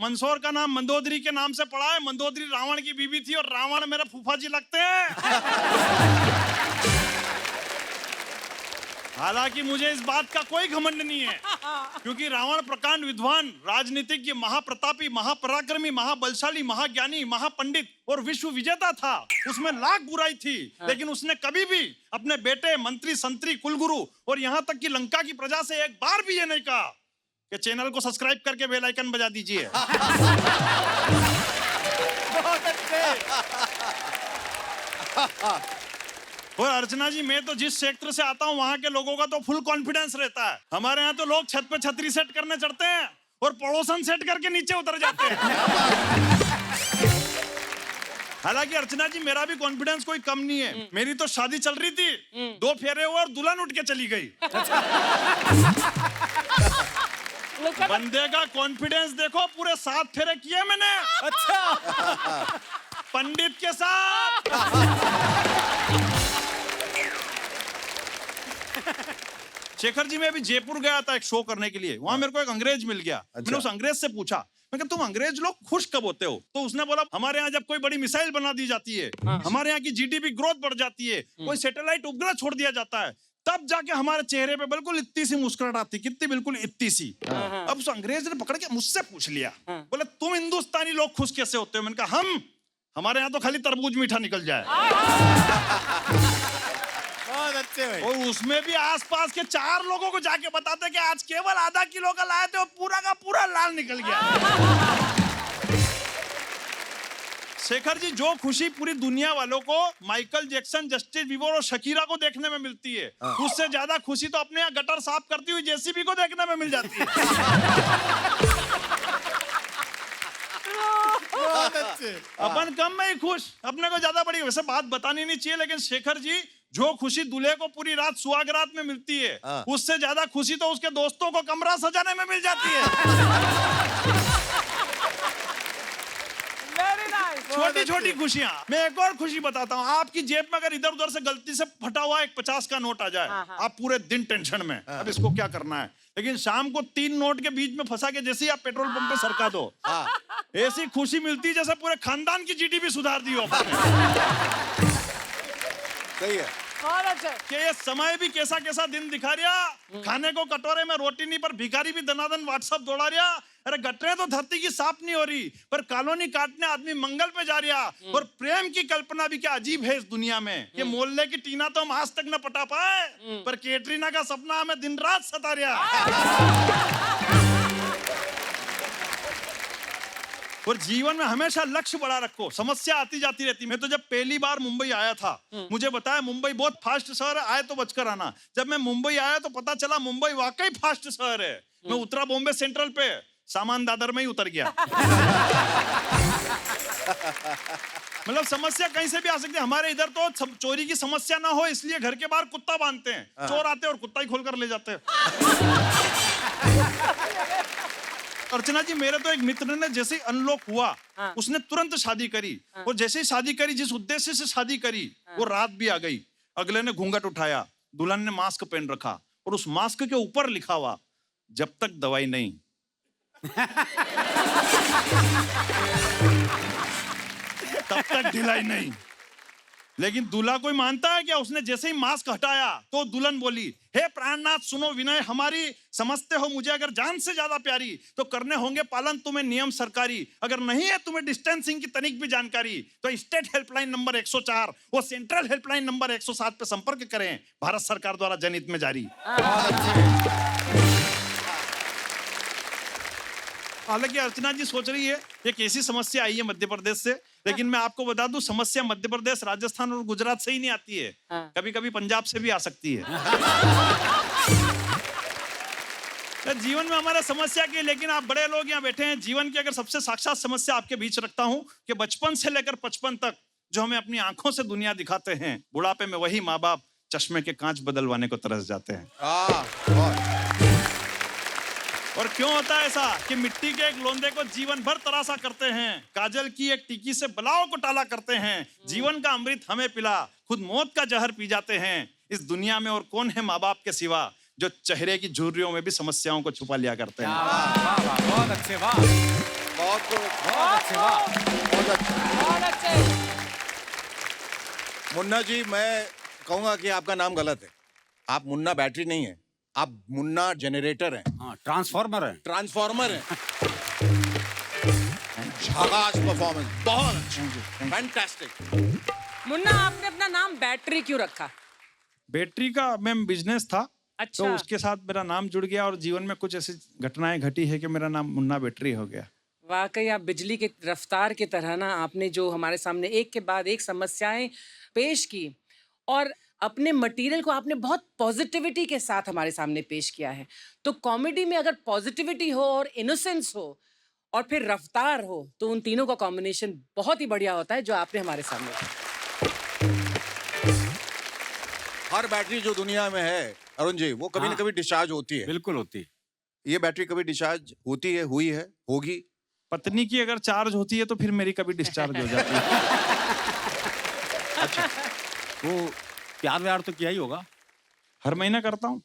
मंदसौर का नाम मंदोदरी के नाम से पड़ा है। मंदोदरी रावण की बीवी थी और रावण मेरे फूफा जी लगते हैं। हालांकि मुझे इस बात का कोई घमंड नहीं है, क्योंकि रावण प्रकांड विद्वान, राजनीतिज्ञ, महाप्रतापी, महापराक्रमी, महाबलशाली, महाज्ञानी, महापंडित और विश्व विजेता था। उसमें लाख बुराई थी, लेकिन उसने कभी भी अपने बेटे, मंत्री, संतरी, कुलगुरु और यहाँ तक कि लंका की प्रजा से एक बार भी ये नहीं कहा कि चैनल को सब्सक्राइब करके बेल आइकन बजा दीजिए। बहुत अच्छे। और अर्चना जी, मैं तो जिस क्षेत्र से आता हूँ वहां के लोगों का तो फुल कॉन्फिडेंस रहता है। हमारे यहाँ तो लोग छत पे छतरी सेट करने चढ़ते हैं और पड़ोसन सेट करके नीचे उतर जाते हैं। हालांकि अर्चना जी, मेरा भी कॉन्फिडेंस कोई कम नहीं है। मेरी तो शादी चल रही थी, 2 फेरे हुए और दुल्हन उठ के चली गई। बंदे का कॉन्फिडेंस देखो, पूरे 7 फेरे किए मैंने। अच्छा। पंडित के साथ। शेखर जी, मैं अभी जयपुर गया था एक शो करने के लिए। वहां मेरे को एक अंग्रेज मिल गया। मैंने उस अंग्रेज से पूछा, मैं कहा तुम अंग्रेज लोग खुश कब होते हो? तो उसने बोला, हमारे यहाँ जब कोई बड़ी मिसाइल बना दी जाती है, हमारे यहाँ की जीडीपी ग्रोथ बढ़ जाती है, कोई सैटेलाइट उपग्रह छोड़ दिया जाता है, तब जाके हमारे चेहरे पे बिल्कुल इतनी सी मुस्कुराहट आती। कितनी? बिल्कुल इतनी सी। अब उस अंग्रेज ने पकड़ के मुझसे पूछ लिया, बोले तुम हिंदुस्तानी लोग खुश कैसे होते हो? मैंने कहा हमारे यहाँ तो खाली तरबूज मीठा निकल जाए। बहुत अच्छे भाई। और उसमें भी आसपास के 4 लोगों को जाके बताते कि आज केवल आधा किलो का लाए थे और पूरा का पूरा लाल निकल गया। शेखर जी, जो खुशी पूरी दुनिया वालों को माइकल जैक्सन, जस्टिन बीबर और शकीरा को देखने में मिलती है, उससे ज्यादा खुशी तो अपने यहाँ गटर साफ करती हुई जेसीबी को देखने में मिल जाती है। बहुत अच्छे। अपन कम में ही खुश, अपने को ज्यादा बड़ी वैसे बात बतानी नहीं चाहिए, लेकिन शेखर जी, जो खुशी दूल्हे को पूरी रात सुहागरात में मिलती है, उससे ज्यादा खुशी तो उसके दोस्तों को कमरा सजाने में मिल जाती है। छोटी छोटी खुशियां। मैं एक और खुशी बताता हूँ। आपकी जेब में अगर इधर उधर से गलती से फटा हुआ एक 50 का नोट आ जाए, आप पूरे दिन टेंशन में, अब इसको क्या करना है, लेकिन शाम को 3 नोट के बीच में फंसा के जैसे ही आप पेट्रोल पंप पे सरका दो, ऐसी खुशी मिलती जैसे पूरे खानदान की जीडीपी सुधार दी हो। सही है। कि ये समय भी कैसा कैसा दिन दिखा रहा। खाने को कटोरे में रोटी नहीं, पर भिखारी भी दनादन व्हाट्सएप दौड़ा रहा। अरे गटरे तो धरती की साफ नहीं हो रही, पर कॉलोनी काटने आदमी मंगल पे जा रहा। और प्रेम की कल्पना भी क्या अजीब है इस दुनिया में, कि मोहल्ले की टीना तो हम आज तक न पटा पाए, पर कैटरीना का सपना हमें दिन रात सता रहा। और जीवन में हमेशा लक्ष्य बड़ा रखो, समस्या आती जाती रहती। मैं तो जब पहली बार मुंबई आया था, मुझे बताया मुंबई बहुत फास्ट शहर है, आए तो बचकर आना। जब मैं मुंबई आया तो पता चला मुंबई वाकई फास्ट शहर है। मैं उतरा बॉम्बे सेंट्रल पे, सामान दादर में ही उतर गया। मतलब समस्या कहीं से भी आ सकती है। हमारे इधर तो चोरी की समस्या ना हो इसलिए घर के बाहर कुत्ता बांधते हैं, चोर आते हैं और कुत्ता ही खोलकर ले जाते हैं। अर्चना जी, मेरे तो एक मित्र ने जैसे ही अनलॉक हुआ, उसने तुरंत शादी करी। और जैसे ही शादी करी, जिस उद्देश्य से शादी करी, वो रात भी आ गई। अगले ने घूंघट उठाया, दुल्हन ने मास्क पहन रखा और उस मास्क के ऊपर लिखा हुआ, जब तक दवाई नहीं। तब तक ढिलाई नहीं। लेकिन दूल्हा कोई मानता है क्या? उसने जैसे ही मास्क हटाया तो दुल्हन बोली, हे प्राणनाथ सुनो विनय हमारी, समझते हो मुझे अगर जान से ज्यादा प्यारी, तो करने होंगे पालन तुम्हें नियम सरकारी। अगर नहीं है तुम्हें डिस्टेंसिंग की तनिक भी जानकारी, तो स्टेट हेल्पलाइन नंबर 104 वो सेंट्रल हेल्पलाइन नंबर 107 पे संपर्क करें, भारत सरकार द्वारा जनहित में जारी। हालांकि अर्चना जी सोच रही है एक ऐसी समस्या आई है मध्य प्रदेश से, लेकिन मैं आपको बता दूं, समस्या मध्य प्रदेश, राजस्थान और गुजरात से ही नहीं आती है, कभी कभी पंजाब से भी आ सकती है। जीवन में हमारा समस्या की, लेकिन आप बड़े लोग यहाँ बैठे हैं, जीवन की अगर सबसे साक्षात समस्या आपके बीच रखता हूं कि बचपन से लेकर 55 तक जो हमें अपनी आंखों से दुनिया दिखाते हैं, बुढ़ापे में वही माँ बाप चश्मे के कांच बदलवाने को तरस जाते हैं। और क्यों होता है ऐसा कि मिट्टी के एक लोंदे को जीवन भर तराशा करते हैं, काजल की एक टिकी से बलाओं को टाला करते हैं, जीवन का अमृत हमें पिला, खुद मौत का जहर पी जाते हैं। इस दुनिया में और कौन है माँ बाप के सिवा, जो चेहरे की झुर्रियों में भी समस्याओं को छुपा लिया करते हैं। वाह, वाह, वाह, बहुत अच्छे, वाह। बहुत good, बहुत अच्छे, वाह। बहुत अच्छा। बहुत अच्छे। मुन्ना जी, मैं कहूंगा कि आपका नाम गलत है। आप मुन्ना बैटरी नहीं है, आप मुन्ना जनरेटर हैं, हाँ, ट्रांसफॉर्मर है। ट्रांसफॉर्मर हैं। झकास परफॉर्मेंस, बहुत अच्छा, फैंटास्टिक। मुन्ना, आपने अपना नाम बैटरी क्यों रखा? बैटरी का मैम बिजनेस था, अच्छा। तो उसके साथ मेरा नाम जुड़ गया और जीवन में कुछ ऐसी घटनाएं घटी है कि मेरा नाम मुन्ना बैटरी हो गया। वाकई आप बिजली की रफ्तार की तरह ना, आपने जो हमारे सामने एक के बाद एक समस्याएं पेश की और अपने मटेरियल को आपने बहुत पॉजिटिविटी के साथ हमारे सामने पेश किया है। तो कॉमेडी में अगर पॉजिटिविटी हो और इनोसेंस हो और फिर रफ्तार हो, तो उन तीनों का कॉम्बिनेशन बहुत ही बढ़िया होता है, जो आपने हमारे सामने किया। हर बैटरी जो दुनिया में है अरुण जी, वो कभी ना हाँ। कभी डिस्चार्ज होती है। बिल्कुल होती है। ये बैटरी कभी डिस्चार्ज होती है, हुई है, होगी? पत्नी की अगर चार्ज होती है तो फिर मेरी कभी डिस्चार्ज हो जाती है। अच्छा, वो प्यार व्यार तो किया ही होगा। हर महीना करता हूँ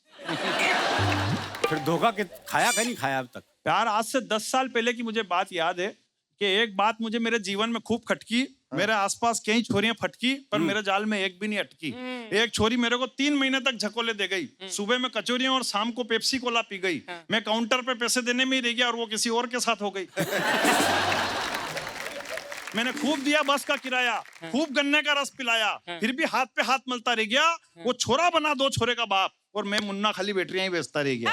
फिर धोखा के खाया का नहीं खाया अब तक? प्यार। आज से 10 साल पहले की मुझे बात याद है कि एक बात मुझे मेरे जीवन में खूब खटकी। मेरे आसपास कई छोरियां फटकी, पर मेरे जाल में एक भी नहीं अटकी। एक छोरी मेरे को 3 महीने तक झकोले दे गई। सुबह में कचौरियां और शाम को पेप्सी कोला पी गई। मैं काउंटर पे पैसे देने में ही रह गया और वो किसी और के साथ हो गई। मैंने खूब दिया बस का किराया, खूब गन्ने का रस पिलाया, फिर भी हाथ पे हाथ मलता रह गया। वो छोरा बना 2 छोरे का बाप और मैं मुन्ना खाली बैटरियां ही बेचता रह गया।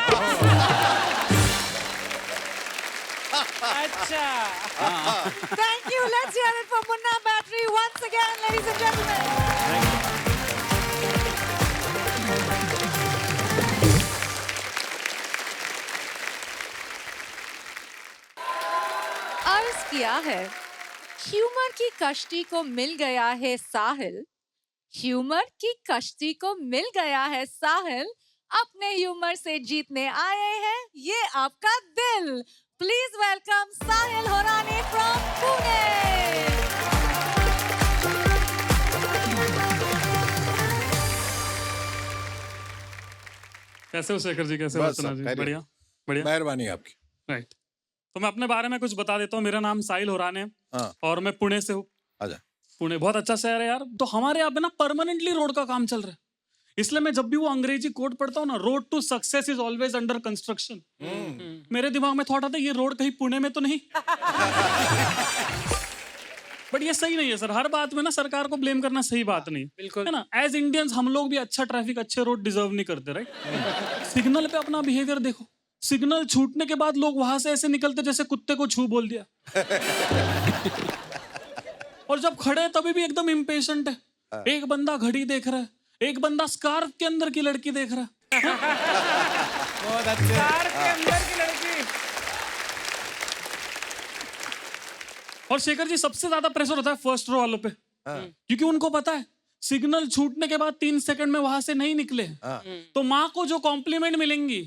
अच्छा। Thank you. Let's hear it for Munna Battery once again, ladies and gentlemen. अर्ज किया है, ह्यूमर की कश्ती को मिल गया है साहिल। ह्यूमर की कश्ती को मिल गया है साहिल। अपने ह्यूमर से जीतने आए हैं ये आपका दिल। Please welcome Sahil Horani from Pune. कैसे हो शेखर जी? कैसे हो बस अर्चना सब जी? खैरियत। बढ़िया बढ़िया। मेहरबानी आपकी। राइट, तो मैं अपने बारे में कुछ बता देता हूँ। मेरा नाम साहिल होरान है हाँ, और मैं पुणे से हूँ। आजा। पुणे बहुत अच्छा शहर है यार। तो हमारे यहाँ पे ना परमानेंटली रोड का काम चल रहा है, इसलिए मैं जब भी वो अंग्रेजी कोड पढ़ता हूँ ना, road to success is always under construction, मेरे दिमाग में थॉट आता है ये रोड कहीं पुणे में तो नहीं। बट ये सही नहीं है सर। हर बात में ना सरकार को ब्लेम करना सही बात नहीं बिल्कुल। है ना। एज इंडियंस हम लोग भी अच्छा ट्रैफिक, अच्छे रोड डिजर्व नहीं करते, राइट। सिग्नल पे अपना बिहेवियर देखो। सिग्नल छूटने के बाद लोग वहां से ऐसे निकलते जैसे कुत्ते को छू बोल दिया। और जब खड़े हैं तभी भी एकदम इम्पेशेंट है। एक बंदा घड़ी देख रहा है, एक बंदा स्कार्फ के अंदर की लड़की देख रहा है। बहुत अच्छे। कार के अंदर की लड़की। और शेखर जी, सबसे ज्यादा प्रेशर होता है फर्स्ट रो वालों पे, क्योंकि उनको पता है सिग्नल छूटने के बाद 3 सेकंड में वहां से नहीं निकले तो माँ को जो कॉम्प्लीमेंट मिलेंगी।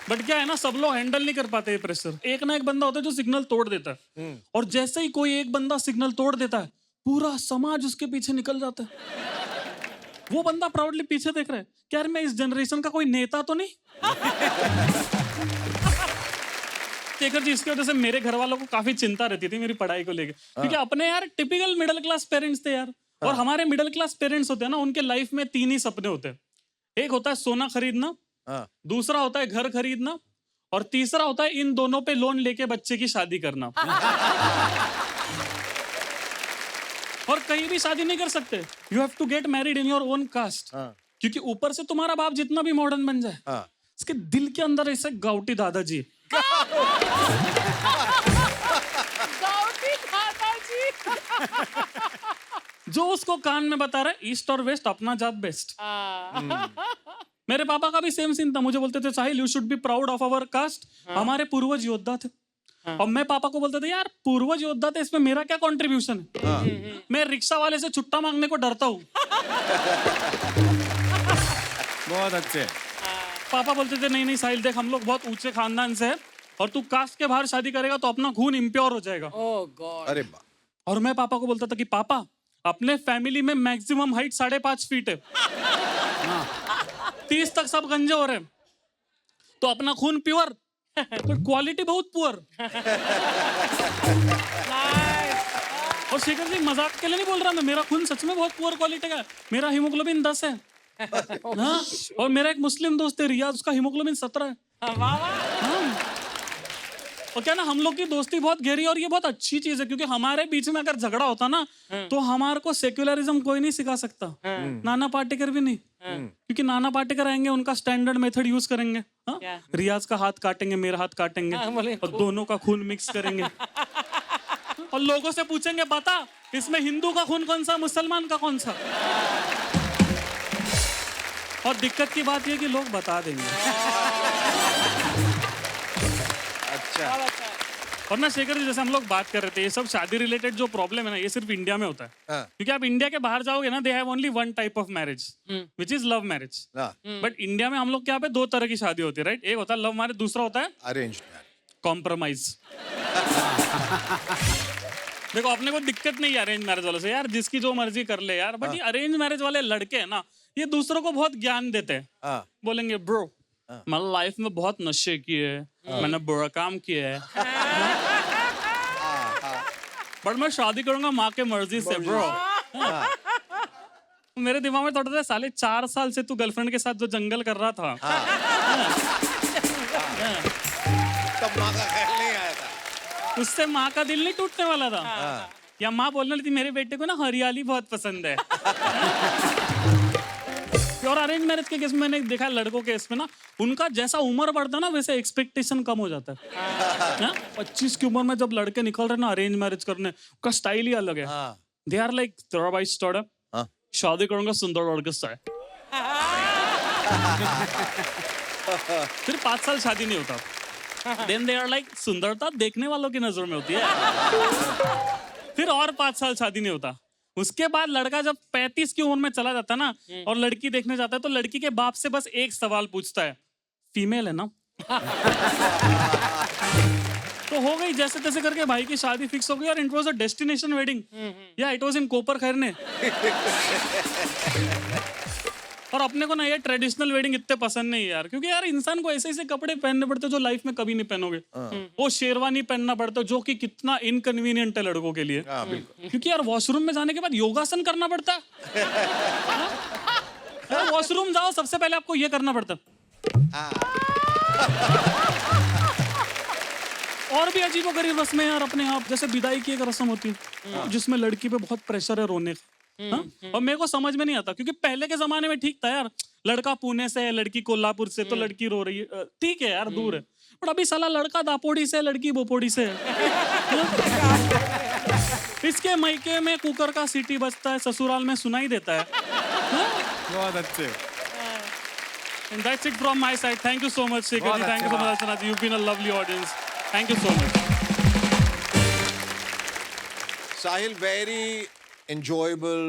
बट क्या है ना, सब लोग हैंडल नहीं कर पाते ये प्रेशर। एक ना एक बंदा होता है जो सिग्नल तोड़ देता है, और जैसे ही कोई एक बंदा सिग्नल तोड़ देता है पूरा समाज उसके पीछे निकल जाता है। वो बंदा प्राउडली पीछे देख रहा है, क्या यार मैं इस जनरेशन का कोई नेता तो नहीं। शेखर जी, इसकी वजह से मेरे घर वालों को काफी चिंता रहती थी मेरी पढ़ाई को लेके, क्योंकि अपने यार टिपिकल मिडिल क्लास पेरेंट्स थे यार। और हमारे मिडिल क्लास पेरेंट्स होते हैं ना, उनके लाइफ में 3 ही सपने होते हैं। एक होता है सोना खरीदना, दूसरा होता है घर खरीदना, और तीसरा होता है इन दोनों पे लोन लेके बच्चे की शादी करना। और कहीं भी शादी नहीं कर सकते, you have to get married in your own caste. क्योंकि ऊपर से तुम्हारा बाप जितना भी मॉडर्न बन जाए, इसके दिल के अंदर ऐसे गाउटी दादाजी। गाउटी दादाजी। जो उसको कान में बता रहा है ईस्ट और वेस्ट अपना जात बेस्ट। मेरे पापा का भी सेम सीन था। मुझे बोलते थे Sahil you should be proud of our caste. हमारे पूर्वज योद्धा थे। और मैं पापा को बोलता था यार पूर्वज योद्धा थे, इसमें मेरा क्या कंट्रीब्यूशन है। मैं रिक्शा वाले से छुट्टा मांगने को डरता हूँ। बहुत अच्छे। पापा बोलते थे नहीं नहीं साहिल देख, हम लोग बहुत ऊंचे खानदान से हैं और तू कास्ट के बाहर शादी करेगा तो अपना खून इम्प्योर हो जाएगा। ओह गॉड। अरे बा। और मैं पापा को बोलता था कि पापा अपने फैमिली में मैक्सिमम हाइट 5.5 फीट है। 30 तक सब गंजे हो रहे हैं। तो अपना खून प्योर पर क्वालिटी बहुत पुअर। और शेखर जी मजाक के लिए नहीं बोल रहा मैं, मेरा खून सच में बहुत पुअर क्वालिटी का है। मेरा हीमोग्लोबिन 10 है। हाँ? और मेरा एक मुस्लिम दोस्त है रियाज, उसका हीमोग्लोबिन 17 है। हाँ। और क्या ना हम लोग की दोस्ती बहुत गहरी और ये बहुत अच्छी चीज है, क्योंकि हमारे बीच में अगर झगड़ा होता ना तो हमारे को सेक्युलरिज्म कोई नहीं सिखा सकता। नाना पाटेकर भी नहीं, क्योंकि नाना पाटेकर आएंगे उनका स्टैंडर्ड मेथड यूज करेंगे। हाँ? रियाज का हाथ काटेंगे, मेरा हाथ काटेंगे और दोनों का खून मिक्स करेंगे और लोगों से पूछेंगे बता इसमें हिंदू का खून कौन सा, मुसलमान का कौन सा। और दिक्कत की बात यह कि लोग बता देंगे। अच्छा। और ना शेखर जी जैसे हम लोग बात कर रहे थे, ये सब शादी रिलेटेड जो प्रॉब्लम है ना ये सिर्फ इंडिया में होता है। हाँ। क्योंकि आप इंडिया के बाहर जाओगे ना, they have only one type of marriage which is love marriage. हाँ। बट इंडिया में हम लोग के यहाँ पे दो तरह की शादी होती है, राइट? एक होता है लव मैरिज, दूसरा होता है अरेंज। कॉम्प्रोमाइज। देखो अपने को दिक्कत नहीं है अरेंज मैरिज वालों से यार, जिसकी जो मर्जी कर ले यार। बट ये अरेंज मैरिज वाले लड़के हैं ना, ये दूसरों को बहुत ज्ञान देते हैं। हाँ। बोलेंगे ब्रो मैंने लाइफ में बहुत नशे किए, मैंने बुरा काम किया है, बट मैं शादी करूंगा माँ के मर्जी से ब्रो। मेरे दिमाग में थोड़ा सा साले 4 साल से तू गर्लफ्रेंड के साथ जो जंगल कर रहा था, तब माँ का ख्याल नहीं आया था। उससे माँ का दिल नहीं टूटने वाला था। या माँ बोलने लगी थी मेरे बेटे को ना हरियाली बहुत पसंद है। और अरेंज मैरिज के केस में मैंने देखा लड़कों के केस में ना, उनका जैसा उम्र बढ़ता है ना वैसे एक्सपेक्टेशन कम हो जाता है। 25 की उम्र में जब लड़के निकल रहे ना अरेंज मैरिज करने, उनका स्टाइल ही अलग है। दे आर लाइक तेरा भाई स्टार्ट शादी करूंगा सुंदर लड़के से। फिर 5 साल शादी नहीं होता। देन दे आर लाइक सुंदरता देखने वालों की नजर में होती है। फिर और 5 साल शादी नहीं होता। उसके बाद लड़का जब 35 की उम्र में चला जाता है ना और लड़की देखने जाता है, तो लड़की के बाप से बस एक सवाल पूछता है, फीमेल है ना? तो हो गई जैसे तैसे करके भाई की शादी फिक्स हो गई। और it was a destination wedding. या इट वाज इन कोपर खैरने। और अपने को ना ये ट्रेडिशनल वेडिंग इतने पसंद नहीं है यार, क्योंकि यार इंसान को ऐसे ऐसे कपड़े पहनने पड़ते जो लाइफ में कभी नहीं पहनोगे। वो शेरवानी पहनना पड़ता है जो कि कितना इनकन्वीनियंट है लड़कों के लिए। क्योंकि यार वॉशरूम में जाने के बाद योगासन करना पड़ता है। यार वॉशरूम जाओ सबसे पहले आपको ये करना पड़ता है। और भी अजीबोगरीब रस्में यार अपने आप, जैसे विदाई की एक रस्म होती है जिसमें लड़की पे बहुत प्रेशर है रोने का। और मेरे को समझ में नहीं आता, क्योंकि पहले के जमाने में ठीक था यार, लड़का पुणे से है लड़की कोल्हापुर से, तो लड़की रो रही है, ठीक है यार दूर है। बट अभी साला लड़का दापोड़ी से लड़की बोपोड़ी से है। इसके मायके में कुकर का सीटी बजता है, ससुराल में सुनाई देता है। बहुत अच्छे। And that's it from my side. Thank you so much, Shekhar ji. Thank you so much, Archana ji. You've been a lovely audience. Thank you so much. Sahil, very enjoyable,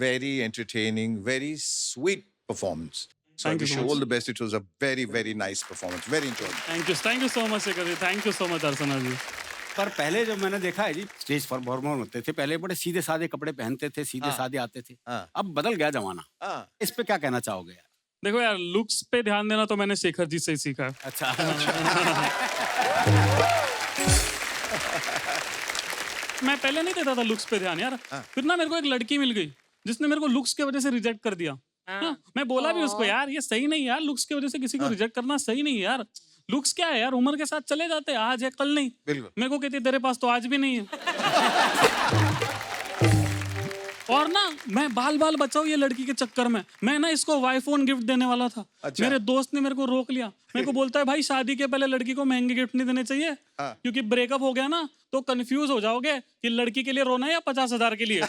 very entertaining, very sweet performance. So I Thank you wish so you much. all the best. It was a very, very nice performance. Very enjoyable. Thank you so much, Shekhar ji. Thank you so much, Archana ji. पर पहले जो मैंने देखा है जी, stage performer होते थे पहले बड़े सीधे साधे कपड़े पहनते थे, सीधे साधे आते थे। अब बदल गया जमाना। इस पे क्या कहना चाहोगे यार? देखो यार लुक्स पे ध्यान देना तो मैंने शेखर जी से ही सीखा है। अच्छा। मैं पहले नहीं देता था लुक्स पे ध्यान यार। फिर ना मेरे को एक लड़की मिल गई जिसने मेरे को लुक्स की वजह से रिजेक्ट कर दिया। मैं बोला भी उसको यार ये सही नहीं यार, लुक्स की वजह से किसी को रिजेक्ट करना सही नहीं यार। लुक्स क्या है यार, उम्र के साथ चले जाते हैं, आज है कल नहीं। बिल्कुल। मेरे को कहती तेरे पास तो आज भी नहीं है। और ना मैं बाल बचाओ ये लड़की के चक्कर में, मैं ना इसको आईफोन गिफ्ट देने वाला था। अच्छा। मेरे दोस्त ने मेरे को रोक लिया। मेरे को बोलता है भाई शादी के पहले लड़की को महंगे गिफ्ट नहीं देने चाहिए, क्योंकि ब्रेकअप हो गया ना तो कंफ्यूज हो जाओगे कि लड़की के लिए रोना है या 50,000 के लिए।